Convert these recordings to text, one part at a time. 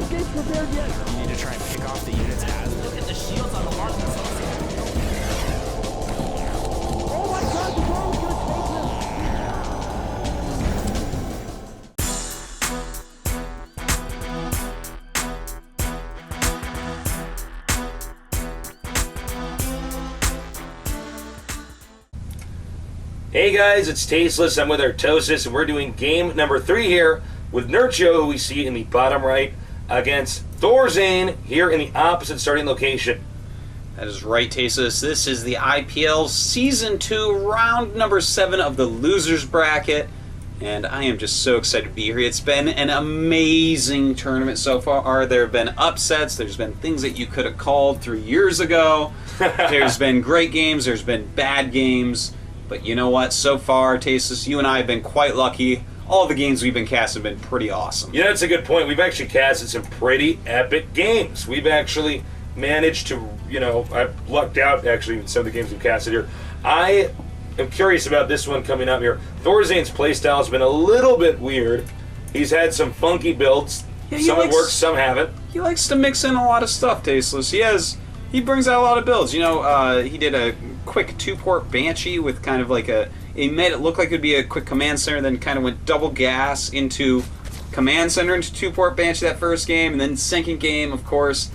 You need to try and pick off the units as... Look at the shields on the mark. Oh my god, the ball is gonna Hey guys, it's Tasteless. I'm with Artosis, and we're doing game number 3 here with Nerchio, who we see in the bottom right, against ThorZaIN here in the opposite starting location. That is right, Tasteless. This is the IPL Season 2, round number 7 of the losers bracket, and I am just so excited to be here. It's been an amazing tournament so far. There have been upsets. There's been things that you could have called 3 years ago. There's been great games. There's been bad games. But you know what? So far, Tasteless, you and I have been quite lucky. All the games we've been casting have been pretty awesome. Yeah, that's a good point. We've actually casted some pretty epic games. We've actually managed to, I've lucked out, actually, in some of the games we've casted here. I am curious about this one coming up here. ThorZaIN's playstyle has been a little bit weird. He's had some funky builds. Yeah, some have worked, some haven't. He likes to mix in a lot of stuff, Tasteless. He brings out a lot of builds. He did a quick 2-port Banshee with kind of like he made it look like it would be a quick command center, then kind of went double gas into command center into 2-port Banshee that first game, and then second game, of course,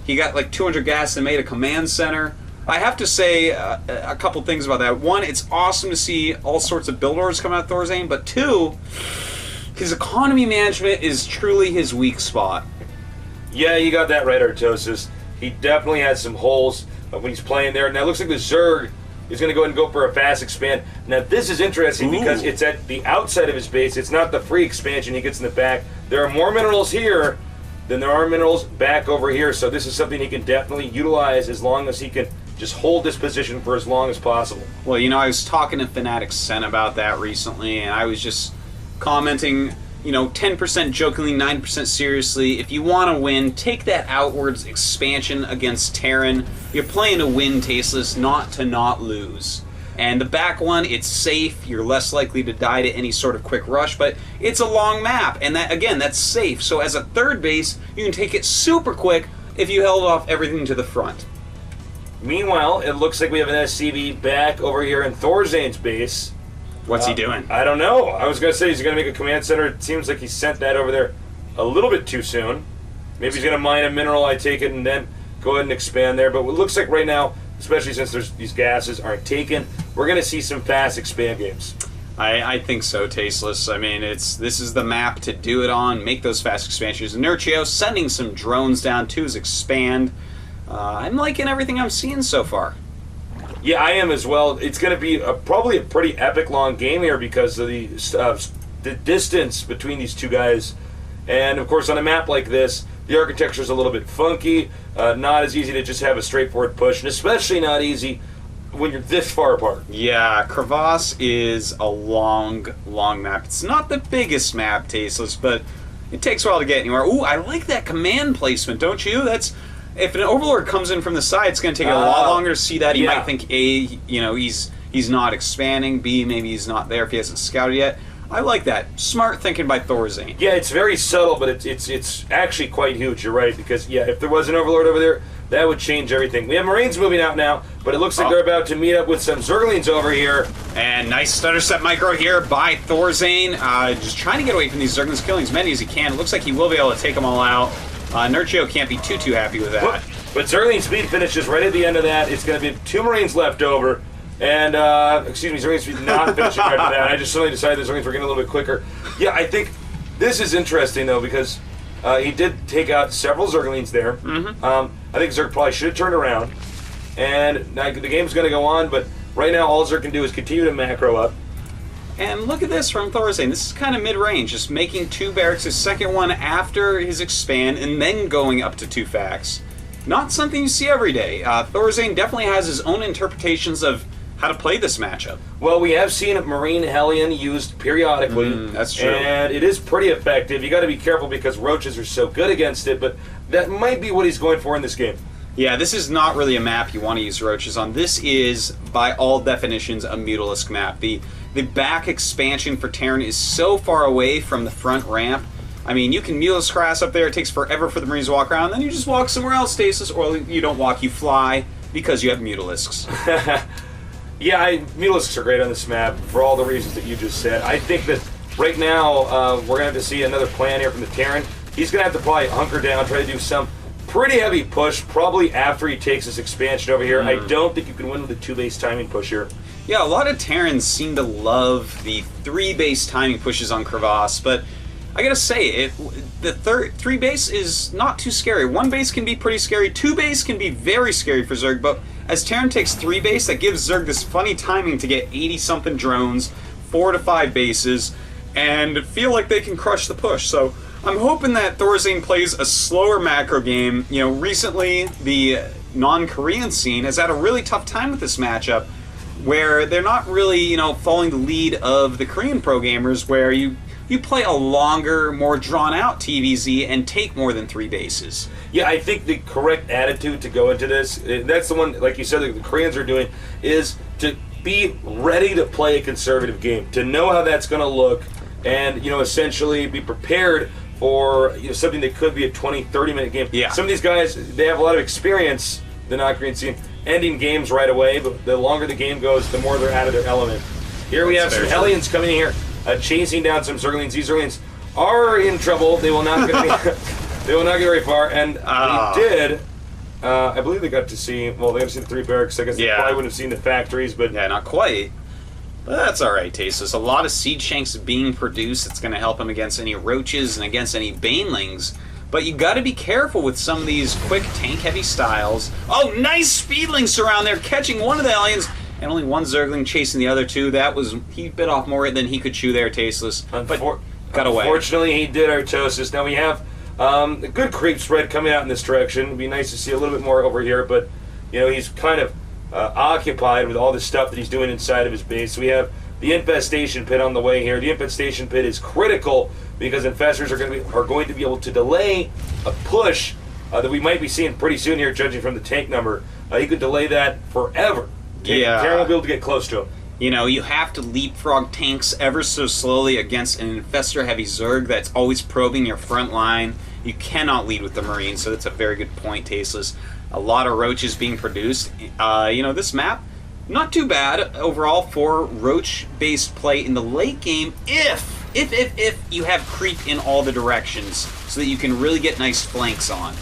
he got like 200 gas and made a command center. I have to say a couple things about that. One, it's awesome to see all sorts of build orders come out of ThorZaIN, but two, his economy management is truly his weak spot. Yeah, you got that right, Artosis. He definitely has some holes when he's playing there. Now it looks like the Zerg is going to go ahead and go for a fast expand. Now this is interesting because it's at the outside of his base. It's not the free expansion he gets in the back. There are more minerals here than there are minerals back over here, so this is something he can definitely utilize as long as he can just hold this position for as long as possible. Well, I was talking to Fnatic Sen about that recently, and I was just commenting, 10% jokingly, 9% seriously. If you want to win, take that outwards expansion against Terran. You're playing to win, Tasteless, not to not lose. And the back one, it's safe. You're less likely to die to any sort of quick rush, but it's a long map, and that's safe. So as a third base, you can take it super quick if you held off everything to the front. Meanwhile, it looks like we have an SCV back over here in ThorZaIN's base. What's he doing? I don't know. I was going to say he's going to make a command center. It seems like he sent that over there a little bit too soon. Maybe he's going to mine a mineral, I take it, and then go ahead and expand there. But it looks like right now, especially since these gases aren't taken, we're going to see some fast expand games. I think so, Tasteless. I mean, this is the map to do it on, make those fast expansions. Nerchio sending some drones down to his expand. I'm liking everything I'm seeing so far. Yeah, I am as well. It's going to be probably a pretty epic long game here because of the distance between these two guys. And, of course, on a map like this, the architecture is a little bit funky, not as easy to just have a straightforward push, and especially not easy when you're this far apart. Yeah, Crevasse is a long, long map. It's not the biggest map, Tasteless, but it takes a while to get anywhere. Ooh, I like that command placement, don't you? If an Overlord comes in from the side, it's going to take a lot longer to see that. He might think, A, he's not expanding, B, maybe he's not there if he hasn't scouted yet. I like that. Smart thinking by ThorZaIN. Yeah, it's very subtle, but it's actually quite huge. You're right, because, if there was an Overlord over there, that would change everything. We have Marines moving out now, but it looks like they're about to meet up with some Zerglings over here. And nice stutter step micro here by ThorZaIN. Just trying to get away from these Zerglings, killing as many as he can. It looks like he will be able to take them all out. Nerchio can't be too happy with that. But Zergling speed finishes right at the end of that. It's going to be 2 Marines left over. And, Zergling speed not finishing after that. I just suddenly decided the Zerglings were getting a little bit quicker. Yeah, I think this is interesting, though, because he did take out several Zerglings there. I think Zerg probably should have turned around. And now the game's going to go on, but right now all Zerg can do is continue to macro up. And look at this from ThorZaIN. This is kind of mid-range, just making 2 barracks, his second one after his expand, and then going up to 2 facts. Not something you see every day. ThorZaIN definitely has his own interpretations of how to play this matchup. Well, we have seen Marine Hellion used periodically. That's true. And it is pretty effective. You got to be careful because roaches are so good against it, but that might be what he's going for in this game. Yeah, this is not really a map you want to use roaches on. This is, by all definitions, a Mutalisk map. The back expansion for Terran is so far away from the front ramp I mean, you can Mulus Grass up there. It takes forever for the Marines to walk around. Then you just walk somewhere else, Stasis. Or you don't walk, you fly, because you have Mutalisks. Yeah, Mutalisks are great on this map for all the reasons that you just said. I think that right now we're going to have to see another plan here from the Terran. He's going to have to probably hunker down, try to do some pretty heavy push, probably after he takes this expansion over here. I don't think you can win with a 2-base timing push here. Yeah, a lot of Terrans seem to love the 3-base timing pushes on Crevasse, but I gotta say, the 3-base is not too scary. 1-base can be pretty scary, 2-base can be very scary for Zerg, but as Terran takes 3-base, that gives Zerg this funny timing to get 80-something drones, 4 to 5 bases, and feel like they can crush the push. So I'm hoping that ThorZaIN plays a slower macro game. You know, recently the non-Korean scene has had a really tough time with this matchup, where they're not really, you know, following the lead of the Korean pro gamers, where you play a longer, more drawn-out TVZ and take more than 3 bases. Yeah, I think the correct attitude to go into this, that's the one, like you said, that the Koreans are doing, is to be ready to play a conservative game, to know how that's going to look, and, you know, essentially be prepared for, you know, something that could be a 20, 30-minute game. Yeah. Some of these guys, they have a lot of experience, the non-Korean scene, ending games right away, but the longer the game goes, the more they're out of their element. Here we have some Hellions coming in here, chasing down some Zerglings. These Zerglings are in trouble. They will not get they will not get very far, and they did. I believe they got to see. Well, they got to see the 3 barracks. I guess they probably wouldn't have seen the factories, but yeah, not quite. But that's all right, Tasteless. A lot of Siege Shanks being produced. It's going to help him against any Roaches and against any Banelings. But you got to be careful with some of these quick tank-heavy styles. Oh, nice Speedlings around there, catching one of the aliens, and only one Zergling chasing the other 2. That was, he bit off more than he could chew there, Tasteless. But got away. Unfortunately, he did, Artosis. Now we have a good creep spread coming out in this direction. It'd be nice to see a little bit more over here, but you know, he's kind of occupied with all the stuff that he's doing inside of his base. So we have the infestation pit on the way here. The infestation pit is critical because infestors are going to be able to delay a push that we might be seeing pretty soon here, judging from the tank number. He could delay that forever. Yeah. Terran won't be able to get close to him. You know, you have to leapfrog tanks ever so slowly against an infestor-heavy Zerg that's always probing your front line. You cannot lead with the Marines, so that's a very good point, Tasteless. A lot of Roaches being produced. You know, this map, not too bad overall for Roach-based play in the late game if you have creep in all the directions so that you can really get nice flanks on.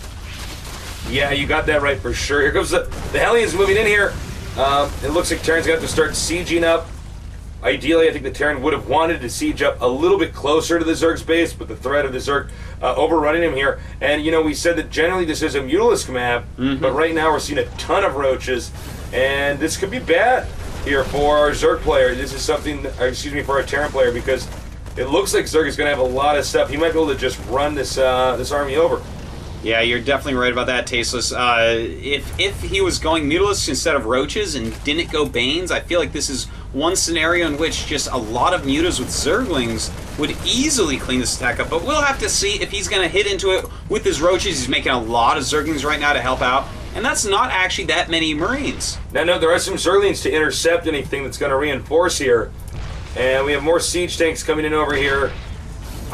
Yeah, you got that right for sure. Here comes the Hellions moving in here. It looks like Terran's got to start sieging up. Ideally, I think the Terran would have wanted to siege up a little bit closer to the Zerg's base, but the threat of the Zerg overrunning him here. And, you know, we said that generally this is a Mutalisk map, but right now we're seeing a ton of Roaches, and this could be bad here for our Zerg player. This is something, for our Terran player, because it looks like Zerg is going to have a lot of stuff. He might be able to just run this this army over. Yeah, you're definitely right about that, Tasteless. If he was going Mutalisks instead of Roaches and didn't go Banes, I feel like this is one scenario in which just a lot of Mutas with Zerglings would easily clean the stack up. But we'll have to see if he's going to hit into it with his Roaches. He's making a lot of Zerglings right now to help out, and that's not actually that many Marines. Now, no, there are some Zerglings to intercept anything that's going to reinforce here. And we have more siege tanks coming in over here.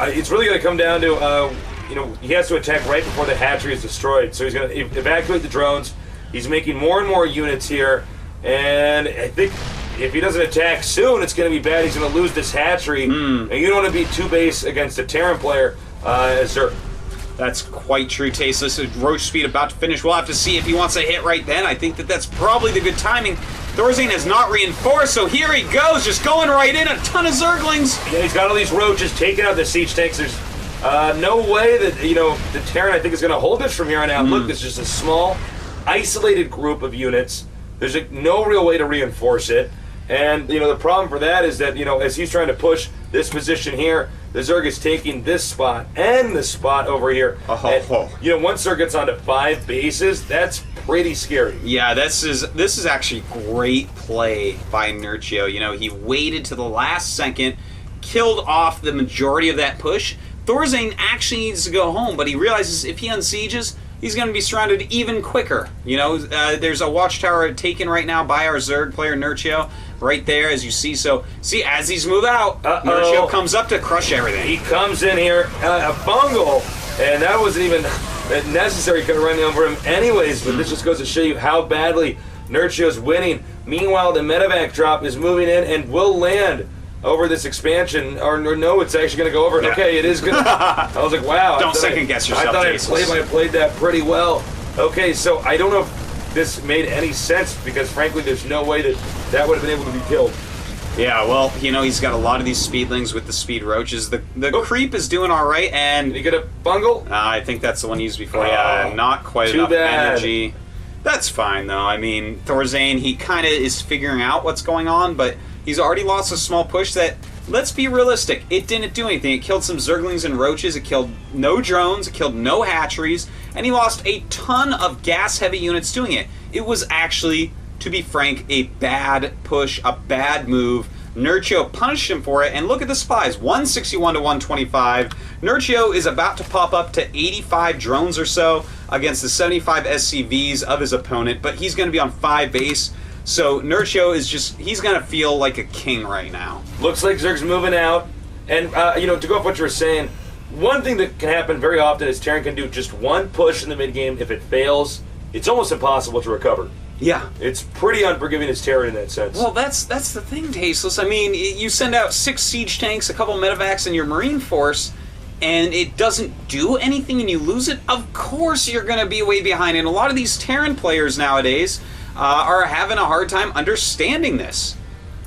It's really going to come down to... you know, he has to attack right before the hatchery is destroyed. So he's going to evacuate the drones. He's making more and more units here. And I think if he doesn't attack soon, it's going to be bad. He's going to lose this hatchery. And you don't want to be 2-base against a Terran player. That's quite true, Tasteless. Roach speed about to finish. We'll have to see if he wants to hit right then. I think that's probably the good timing. ThorZaIN has not reinforced, so here he goes, just going right in. A ton of Zerglings. Yeah, he's got all these Roaches taking out the siege tanks. There's no way that, you know, the Terran, I think, is going to hold this from here on out. Look, this is just a small, isolated group of units. There's no real way to reinforce it. And, you know, the problem for that is that, you know, as he's trying to push this position here, the Zerg is taking this spot and this spot over here. And, you know, once Zerg gets onto 5 bases, that's pretty scary. Yeah, this is actually great play by Nerchio. You know, he waited to the last second, killed off the majority of that push. ThorZaIN actually needs to go home, but he realizes if he unsieges, he's going to be surrounded even quicker. There's a watchtower taken right now by our Zerg player Nerchio, right there as you see. So, see, as these move out, Nerchio comes up to crush everything. He comes in here, a fungal, and that wasn't even necessary. Could have run over him anyways, but this just goes to show you how badly Nerchio's winning. Meanwhile, the medevac drop is moving in and will land over this expansion, or no, it's actually going to go over. Yeah. Okay, it is going to. I was like, wow. Don't second guess yourself. I thought I played that pretty well. Okay, so I don't know if this made any sense, because frankly, there's no way that would have been able to be killed. Yeah, well, he's got a lot of these speedlings with the speed roaches. The creep is doing all right, and Did he get a bungle? I think that's the one used before. Yeah, not quite too enough bad. energy. That's fine, though. I mean, ThorZaIN, he kind of is figuring out what's going on, but he's already lost a small push that, let's be realistic, it didn't do anything. It killed some Zerglings and Roaches, it killed no drones, it killed no hatcheries, and he lost a ton of gas-heavy units doing it. It was actually, to be frank, a bad push, a bad move. Nerchio punished him for it, and look at the supplies, 161 to 125. Nerchio is about to pop up to 85 drones or so against the 75 SCVs of his opponent, but he's going to be on 5 base. So Nerchio is he's going to feel like a king right now. Looks like Zerg's moving out. And, to go off what you were saying, one thing that can happen very often is Terran can do just one push in the mid-game. If it fails, it's almost impossible to recover. Yeah. It's pretty unforgiving as Terran in that sense. Well, that's the thing, Tasteless. I mean, you send out 6 siege tanks, a couple medevacs, and your Marine force, and it doesn't do anything and you lose it, of course you're going to be way behind. And a lot of these Terran players nowadays are having a hard time understanding this.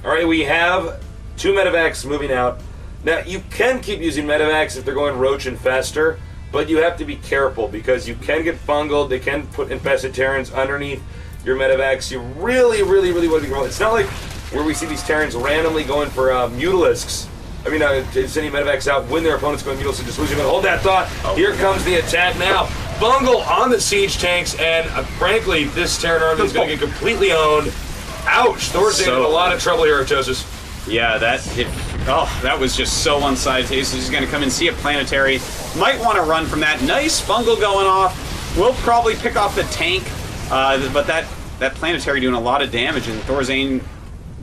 All right, we have 2 medevacs moving out. Now, you can keep using medevacs if they're going Roach and Fester, but you have to be careful because you can get fungal. They can put infested Terrans underneath your medevacs. You really, really, really want to be careful. It's not like where we see these Terrans randomly going for mutalisks. I mean, sending medevacs out when their opponent's going mutalisks and just losing. But hold that thought. Here comes the attack now. Bungle on the siege tanks, and frankly, this Terran army is going to get completely owned. Ouch! ThorZaIN in a lot of trouble here, Artosis. Yeah, that was just so one-sided. He's going to come and see a planetary. Might want to run from that. Nice fungal going off. We'll probably pick off the tank, but that planetary doing a lot of damage, and ThorZaIN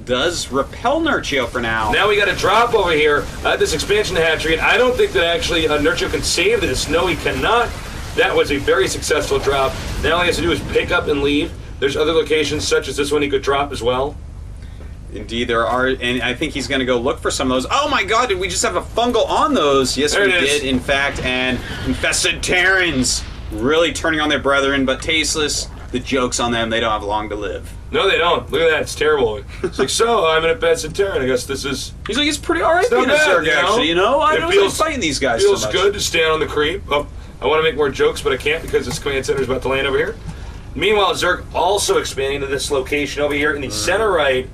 does repel Nerchio for now. Now we got a drop over here at this expansion hatchery, and I don't think that actually Nerchio can save this. No, he cannot. That was a very successful drop. Now all he has to do is pick up and leave. There's other locations such as this one he could drop as well. Indeed, there are, and I think he's going to go look for some of those. Oh my god, did we just have a fungal on those? Yes, we did, in fact, and infested Terrans really turning on their brethren, but tasteless. The joke's on them, they don't have long to live. No, they don't. Look at that, it's terrible. It's like, so, I'm an infested Terran. I guess this is... He's like, it's pretty alright being a Zerg, actually, I don't like fighting these guys so much. Feels good to stand on the creep. Oh, I want to make more jokes, but I can't because this command center is about to land over here. Meanwhile, Zerg also expanding to this location over here in the center right.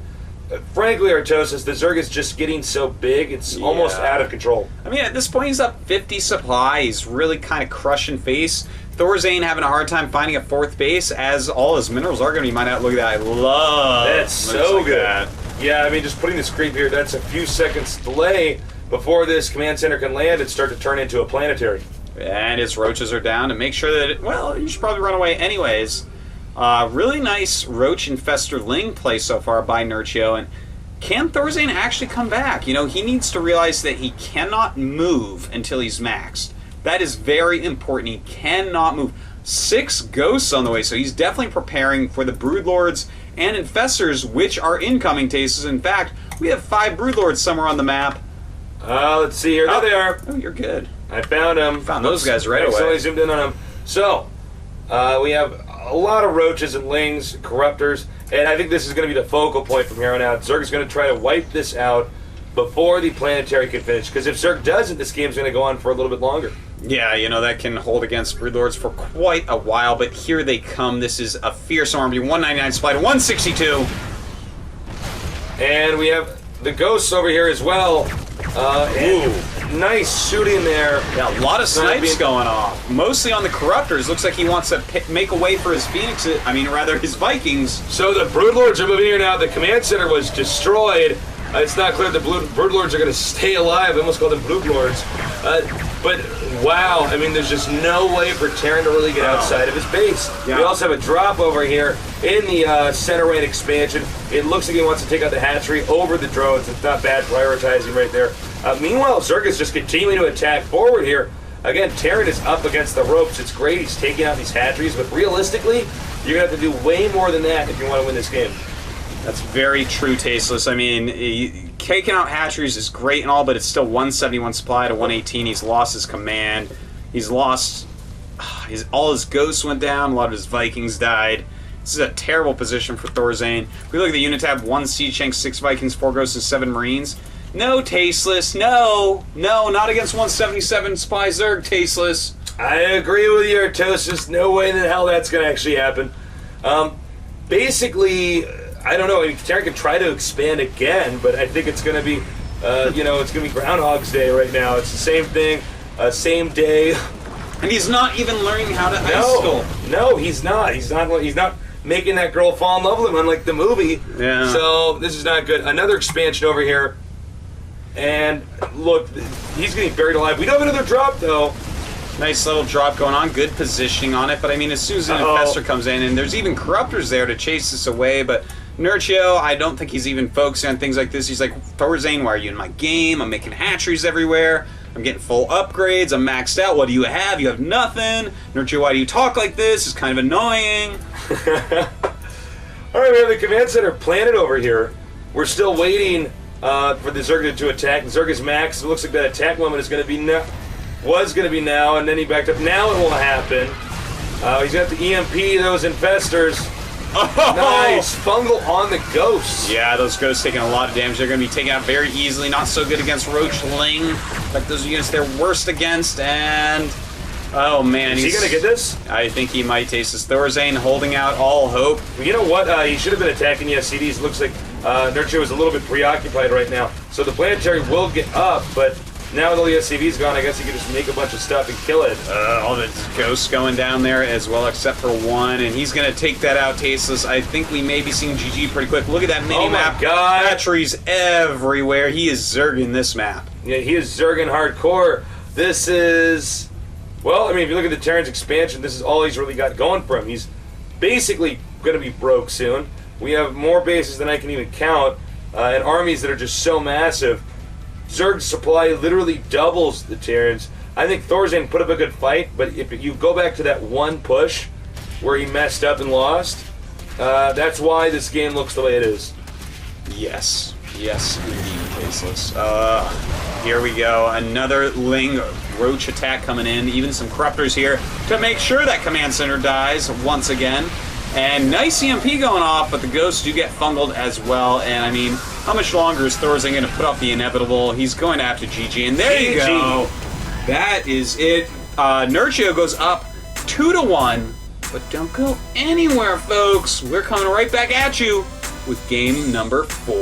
Frankly, Artosis, the Zerg is just getting so big, it's almost out of control. I mean, at this point, he's up 50 supply. He's really kind of crushing face. ThorZaIN having a hard time finding a 4th base, as all his minerals are going to be mined out. Look at that. I love that's so good. That. Yeah, I mean, just putting this creep here, that's a few seconds delay before this command center can land and start to turn into a planetary. And his roaches are down to make sure that, you should probably run away anyways. Really nice Roach Infester Ling play so far by Nerchio, and can ThorZaIN actually come back? He needs to realize that he cannot move until he's maxed. That is very important. He cannot move. 6 ghosts on the way, so he's definitely preparing for the Broodlords and Infestors, which are incoming tastes. In fact, we have 5 Broodlords somewhere on the map. Let's see here. There they are. Oh, you're good. I found them. Found those guys right away. Somebody zoomed in on them. So, we have a lot of Roaches and Lings, Corruptors, and I think this is going to be the focal point from here on out. Zerg is going to try to wipe this out before the planetary can finish, because if Zerg doesn't, this game's going to go on for a little bit longer. Yeah, that can hold against Broodlords for quite a while, but here they come. This is a fierce army. 199 supply to 162. And we have the Ghosts over here as well. Nice shooting there. Yeah, a lot of snipes going off. Mostly on the Corruptors. Looks like he wants to make a way for his his Vikings. So the Broodlords are moving here now. The command center was destroyed. It's not clear the Broodlords are going to stay alive. I almost called them Broodlords. But wow, I mean, there's just no way for Terran to really get outside of his base. Yeah. We also have a drop over here in the center range expansion. It looks like he wants to take out the hatchery over the drones. It's not bad prioritizing right there. Meanwhile, Zerg is just continuing to attack forward here. Again, Terran is up against the ropes. It's great. He's taking out these hatcheries, but realistically, you're going to have to do way more than that if you want to win this game. That's very true, Tasteless. I mean, taking out hatcheries is great and all, but it's still 171 supply to 118. He's lost his command. He's lost... all his ghosts went down. A lot of his Vikings died. This is a terrible position for ThorZaIN. If we look at the unit tab, 1 Siege Tank, 6 Vikings, 4 Ghosts, and 7 Marines. No, Tasteless. No. No, not against 177 supply Zerg, Tasteless. I agree with you, Artosis. No way in the hell that's going to actually happen. Basically... I don't know. I mean, Terran can try to expand again, but I think it's going to be, it's going to be Groundhog's Day right now. It's the same thing, same day. And he's not even learning how to ice skull. No, he's not. He's not making that girl fall in love with him, unlike the movie. Yeah. So this is not good. Another expansion over here, and look, he's getting buried alive. We don't have another drop though. Nice little drop going on, good positioning on it, but I mean, as soon as an Infestor comes in, and there's even Corruptors there to chase this away, but Nerchio, I don't think he's even focusing on things like this. He's like, ThorZaIN, why are you in my game? I'm making hatcheries everywhere. I'm getting full upgrades. I'm maxed out. What do you have? You have nothing. Nerchio, why do you talk like this? It's kind of annoying. All right, we have the command center planted over here. We're still waiting for the Zerg to attack. The Zerg is maxed. It looks like that attack moment is going to be now. Was going to be now, and then he backed up. Now it won't happen. He's got the EMP, those Infestors. Oh! Nice. Fungal on the Ghosts. Yeah, those Ghosts taking a lot of damage. They're going to be taken out very easily. Not so good against Roachling. Like those units they're worst against, and... Oh, man. Is he going to get this? I think he might taste this. ThorZaIN holding out all hope. Well, you know what? He should have been attacking the SCDs. Looks like Nerchio is a little bit preoccupied right now. So the planetary will get up, but... Now with all the SCVs gone, I guess he can just make a bunch of stuff and kill it. All the Ghosts going down there as well, except for one, and he's going to take that out, Tasteless. I think we may be seeing GG pretty quick. Look at that mini-map. Oh my God. Hatcheries everywhere. He is Zerging this map. Yeah, he is Zerging hardcore. This is... Well, I mean, if you look at the Terran's expansion, this is all he's really got going for him. He's basically going to be broke soon. We have more bases than I can even count, and armies that are just so massive. Zerg's supply literally doubles the Terrans. I think ThorZaIN put up a good fight, but if you go back to that one push where he messed up and lost, that's why this game looks the way it is. Yes. Yes, indeed, Tasteless. Here we go. Another Ling Roach attack coming in. Even some Corruptors here to make sure that command center dies once again. And nice EMP going off, but the Ghosts do get fungled as well. And I mean, how much longer is ThorZaIN going to put off the inevitable? He's going to have to GG. And there you go. That is it. Nerchio goes up 2-1. But don't go anywhere, folks. We're coming right back at you with game number 4.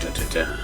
Dun, dun, dun.